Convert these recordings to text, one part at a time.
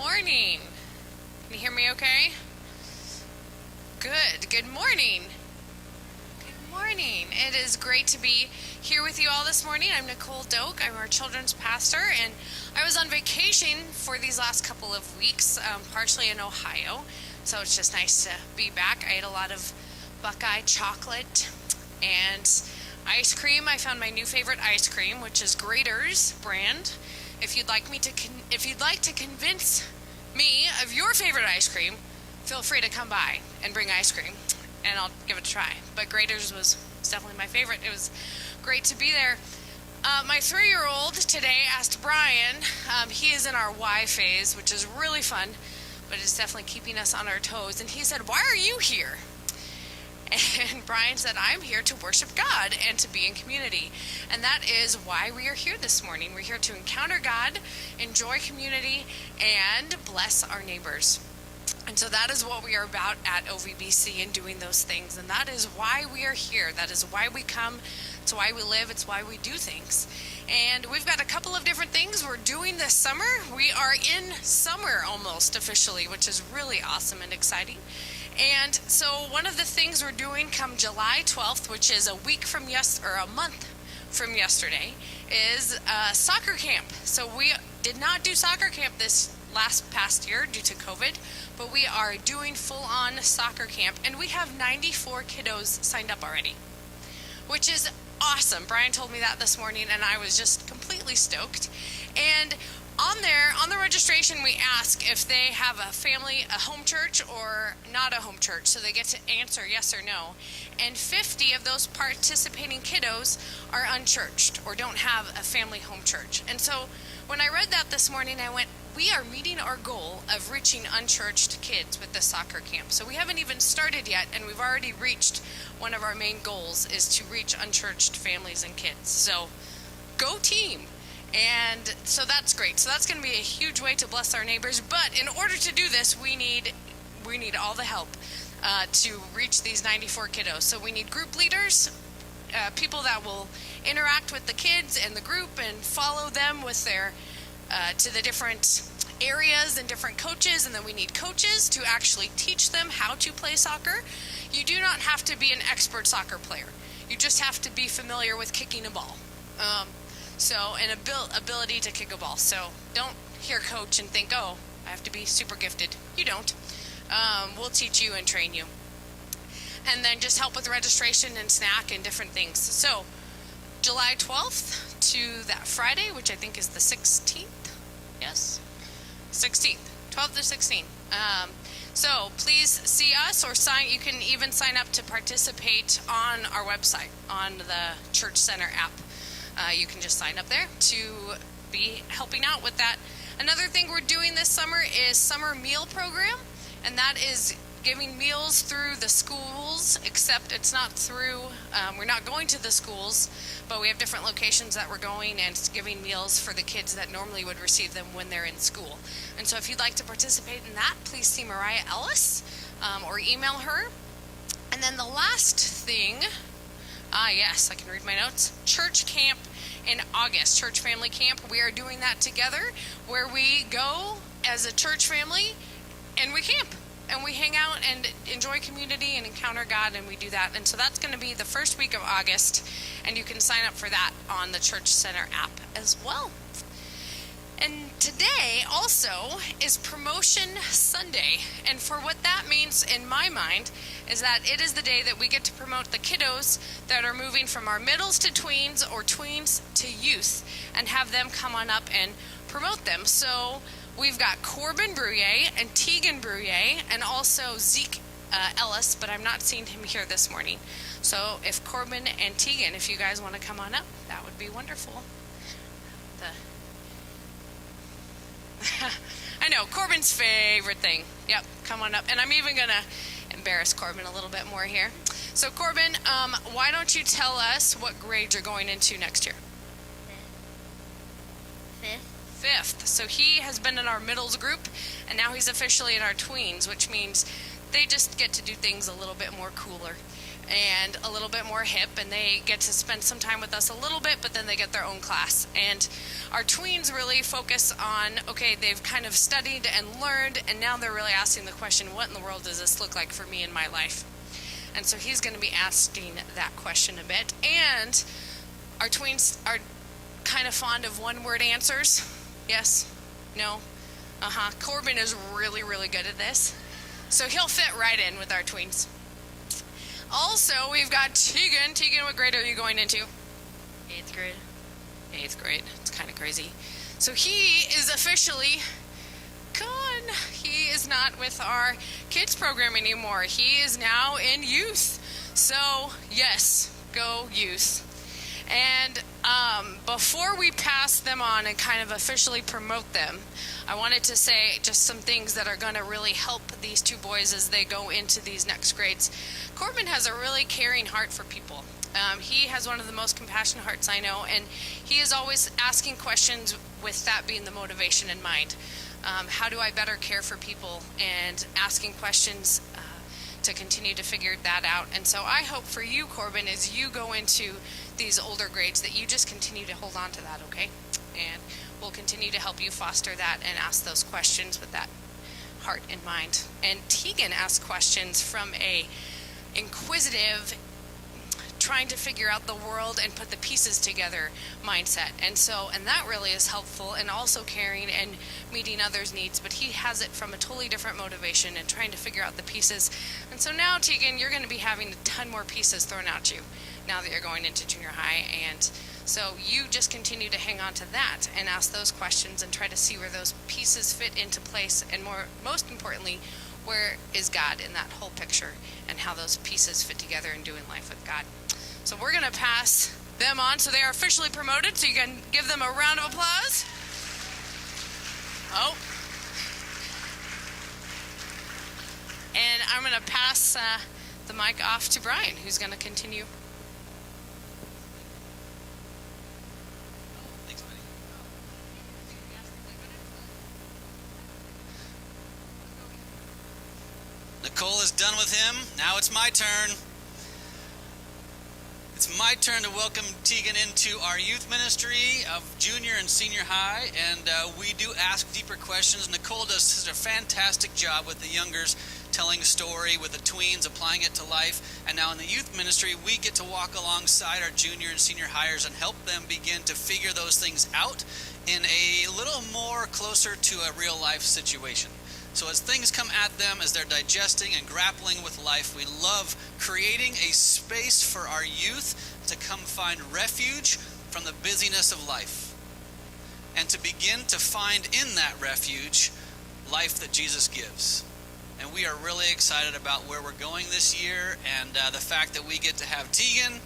morning. Can you hear me okay? Good. Good morning. Good morning. It is great to be here with you all this morning. I'm Nicole Doak. I'm our children's pastor, and I was on vacation for these last couple of weeks, partially in Ohio. So it's just nice to be back. I ate a lot of Buckeye chocolate and ice cream. I found my new favorite ice cream, which is Graeter's brand. If you'd like to convince me of your favorite ice cream, feel free to come by and bring ice cream, and I'll give it a try. But Graeter's was definitely my favorite. It was great to be there. My 3-year-old today asked Brian. He is in our Y phase, which is really fun, but it's definitely keeping us on our toes. And he said, "Why are you here?" And Brian said, "I'm here to worship God and to be in community." And that is why we are here this morning. We're here to encounter God, enjoy community, and bless our neighbors. And so that is what we are about at OVBC and doing those things. And that is why we are here. That is why we come. It's why we live. It's why we do things. And we've got a couple of different things we're doing this summer. We are in summer almost officially, which is really awesome and exciting. And so one of the things we're doing come July 12th, which is a month from yesterday, is soccer camp. So we did not do soccer camp this past year due to COVID, but we are doing full-on soccer camp, and we have 94 kiddos signed up already, which is awesome. Brian told me that this morning, and I was just completely stoked. And on the registration, we ask if they have a home church or not a home church, so they get to answer yes or no. And 50 of those participating kiddos are unchurched or don't have a family home church. And so when I read that this morning, I went, we are meeting our goal of reaching unchurched kids with the soccer camp. So we haven't even started yet, and we've already reached one of our main goals, is to reach unchurched families and kids. So go team. And so that's great. So that's going to be a huge way to bless our neighbors. But in order to do this, we need all the help to reach these 94 kiddos. So we need group leaders, people that will interact with the kids and the group and follow them with their to the different areas and different coaches. And then we need coaches to actually teach them how to play soccer. You do not have to be an expert soccer player. You just have to be familiar with kicking a ball. And ability to kick a ball. So don't hear coach and think, oh, I have to be super gifted. You don't. We'll teach you and train you. And then just help with registration and snack and different things. So July 12th to that Friday, which I think is the 16th. Yes? 16th. 12th to 16th. So please see us or sign. You can even sign up to participate on our website, on the Church Center app. You can just sign up there to be helping out with that. Another thing we're doing this summer is summer meal program, and that is giving meals through the schools, except it's not through, we're not going to the schools, but we have different locations that we're going and giving meals for the kids that normally would receive them when they're in school. And so if you'd like to participate in that, please see Mariah Ellis or email her. And then the last thing, yes, I can read my notes. Church camp in August, church family camp. We are doing that together, where we go as a church family and we camp and we hang out and enjoy community and encounter God, and we do that. And so that's going to be the first week of August, and you can sign up for that on the Church Center app as well. And today also is Promotion Sunday. And for what that means in my mind is that it is the day that we get to promote the kiddos that are moving from our middles to tweens or tweens to youth and have them come on up and promote them. So we've got Corbin Brouillet and Tegan Brouillet and also Zeke Ellis, but I'm not seeing him here this morning. So if Corbin and Tegan, if you guys want to come on up, that would be wonderful. I know, Corbin's favorite thing. Yep, come on up. And I'm even going to embarrass Corbin a little bit more here. So Corbin, why don't you tell us what grade you're going into next year? Fifth. So he has been in our middles group, and now he's officially in our tweens, which means they just get to do things a little bit more cooler. and a little bit more hip, and they get to spend some time with us a little bit, but then they get their own class. And our tweens really focus on, okay, they've kind of studied and learned, and now they're really asking the question, what in the world does this look like for me in my life? And so he's going to be asking that question a bit. And our tweens are kind of fond of one-word answers. Yes? No? Corbin is really, really good at this. So he'll fit right in with our tweens. Also, we've got Tegan. Tegan, what grade are you going into? 8th grade. 8th grade. It's kind of crazy. So he is officially gone. He is not with our kids program anymore. He is now in youth. So, yes, go youth. And before we pass them on and kind of officially promote them, I wanted to say just some things that are going to really help these two boys as they go into these next grades. Corbin has a really caring heart for people. He has one of the most compassionate hearts I know, and he is always asking questions with that being the motivation in mind. How do I better care for people? And asking questions to continue to figure that out. And so I hope for you, Corbin, as you go into these older grades, that you just continue to hold on to that, okay? And we'll continue to help you foster that and ask those questions with that heart in mind. And Tegan asks questions from a inquisitive, trying to figure out the world and put the pieces together mindset. And that really is helpful, and also caring and meeting others' needs, but he has it from a totally different motivation and trying to figure out the pieces. And so now, Tegan, you're going to be having a ton more pieces thrown at you now that you're going into junior high. And so you just continue to hang on to that and ask those questions and try to see where those pieces fit into place, and most importantly, where is God in that whole picture and how those pieces fit together in doing life with God. So we're going to pass them on. So they are officially promoted, so you can give them a round of applause. Oh. And I'm going to pass the mic off to Brian, who's going to continue. Thanks, buddy. Nicole is done with him. Now it's my turn. It's my turn to welcome Tegan into our youth ministry of junior and senior high, and we do ask deeper questions. Nicole does such a fantastic job with the youngers, telling a story, with the tweens, applying it to life. And now in the youth ministry, we get to walk alongside our junior and senior hires and help them begin to figure those things out in a little more closer to a real life situation. So as things come at them, as they're digesting and grappling with life, we love creating a space for our youth to come find refuge from the busyness of life, and to begin to find in that refuge life that Jesus gives. And we are really excited about where we're going this year, and the fact that we get to have Tegan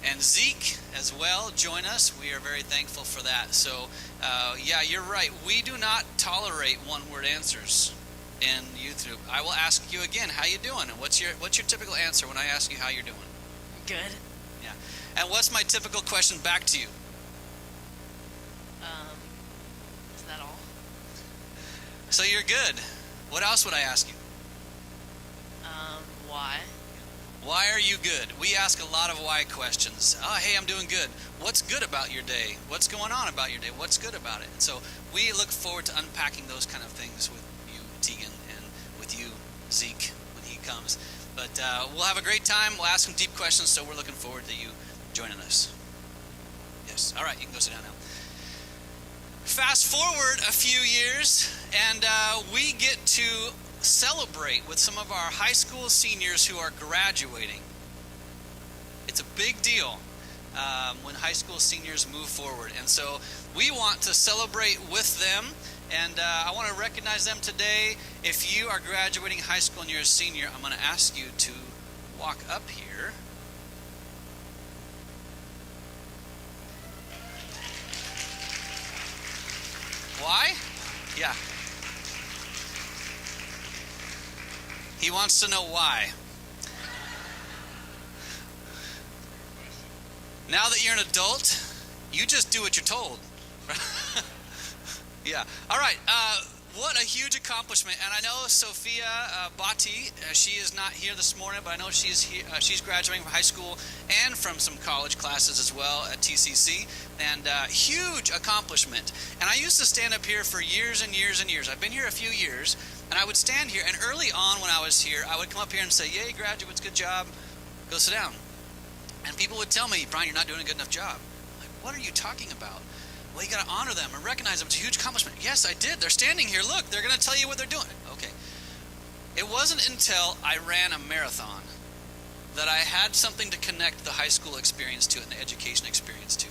and Zeke as well join us. We are very thankful for that. So yeah, you're right. We do not tolerate one-word answers in youth group. I will ask you again, how you doing? And what's your typical answer when I ask you how you're doing? Good. Yeah. And what's my typical question back to you? Is that all? So you're good. What else would I ask you? Why? Why are you good? We ask a lot of why questions. Oh, hey, I'm doing good. What's good about your day? What's going on about your day? What's good about it? And so we look forward to unpacking those kind of things with you, Tegan, and with you, Zeke, when he comes. But we'll have a great time. We'll ask some deep questions, so we're looking forward to you joining us. Yes. All right, you can go sit down now. Fast forward a few years, and we get to celebrate with some of our high school seniors who are graduating. It's a big deal when high school seniors move forward, and so we want to celebrate with them, and I want to recognize them today. If you are graduating high school and you're a senior, I'm going to ask you to walk up here. Why? Yeah. He wants to know why. Now that you're an adult, you just do what you're told. Yeah. All right. What a huge accomplishment. And I know Sophia Bhatti, she is not here this morning, but I know she's here, she's graduating from high school and from some college classes as well at TCC. And huge accomplishment. And I used to stand up here for years and years and years. I've been here a few years, and I would stand here, and early on when I was here, I would come up here and say, "Yay, graduates, good job. Go sit down." And people would tell me, "Brian, you're not doing a good enough job." I'm like, what are you talking about? Well, you got to honor them and recognize them. It's a huge accomplishment. Yes, I did. They're standing here. Look, they're going to tell you what they're doing. Okay. It wasn't until I ran a marathon that I had something to connect the high school experience to and the education experience to.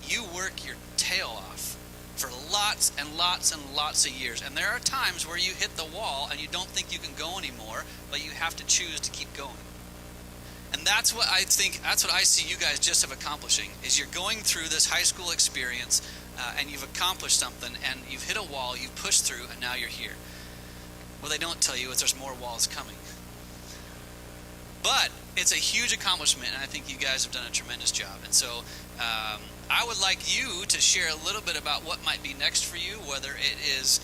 You work your tail off for lots and lots and lots of years. And there are times where you hit the wall and you don't think you can go anymore, but you have to choose to keep going. And that's what I think, that's what I see you guys just have accomplishing, is you're going through this high school experience and you've accomplished something and you've hit a wall, you've pushed through, and now you're here. What they don't tell you is there's more walls coming. But it's a huge accomplishment, and I think you guys have done a tremendous job. And so I would like you to share a little bit about what might be next for you, whether it is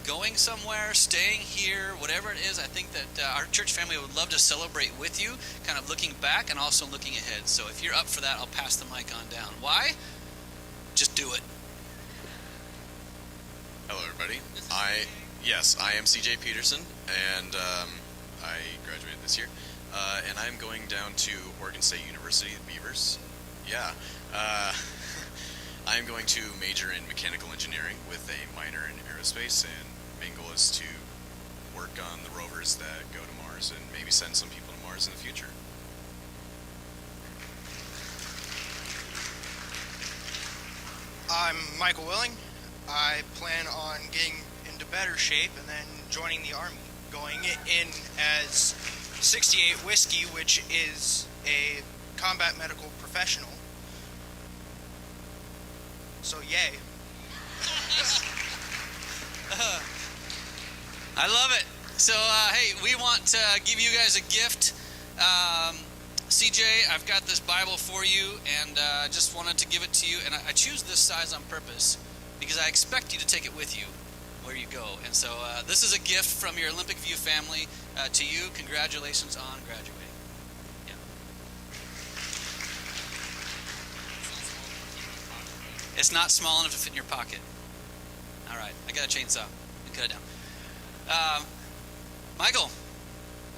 going somewhere, staying here, whatever it is. I think that our church family would love to celebrate with you, kind of looking back and also looking ahead. So if you're up for that, I'll pass the mic on down. Why? Just do it. Hello, everybody. I am CJ Peterson, and I graduated this year. And I'm going down to Oregon State University, the Beavers. Yeah. I'm going to major in mechanical engineering with a minor in aerospace, and main goal is to work on the rovers that go to Mars and maybe send some people to Mars in the future. I'm Michael Willing. I plan on getting into better shape and then joining the Army, going in as 68 Whiskey, which is a combat medical professional. So yay. I love it. So, hey, we want to give you guys a gift. CJ, I've got this Bible for you, and just wanted to give it to you. And I choose this size on purpose because I expect you to take it with you where you go. And so this is a gift from your Olympic View family to you. Congratulations on graduating. Yeah. It's not small enough to fit in your pocket. All right, I got a chainsaw. Cut it down. Michael,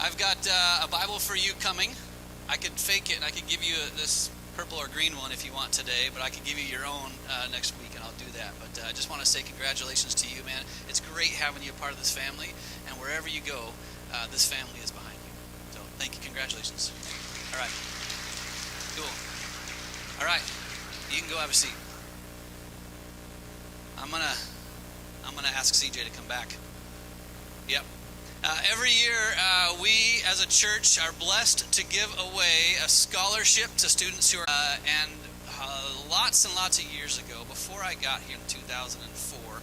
I've got a Bible for you coming. I could fake it and I could give you this purple or green one if you want today, but I could give you your own next week, and I'll do that. But I just want to say congratulations to you, man. It's great having you a part of this family, and wherever you go, this family is behind you. So thank you, congratulations. All right, cool. All right, you can go have a seat. I'm gonna ask CJ to come back. Yep. Every year, we as a church are blessed to give away a scholarship to students who are, and lots and lots of years ago, before I got here in 2004,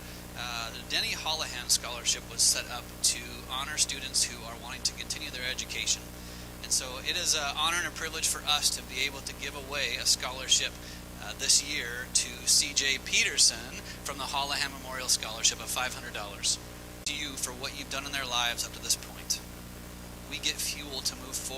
the Denny Holohan Scholarship was set up to honor students who are wanting to continue their education. And so it is an honor and a privilege for us to be able to give away a scholarship this year to CJ Peterson from the Holohan Memorial Scholarship of $500. To you for what you've done in their lives up to this point. We get fuel to move forward.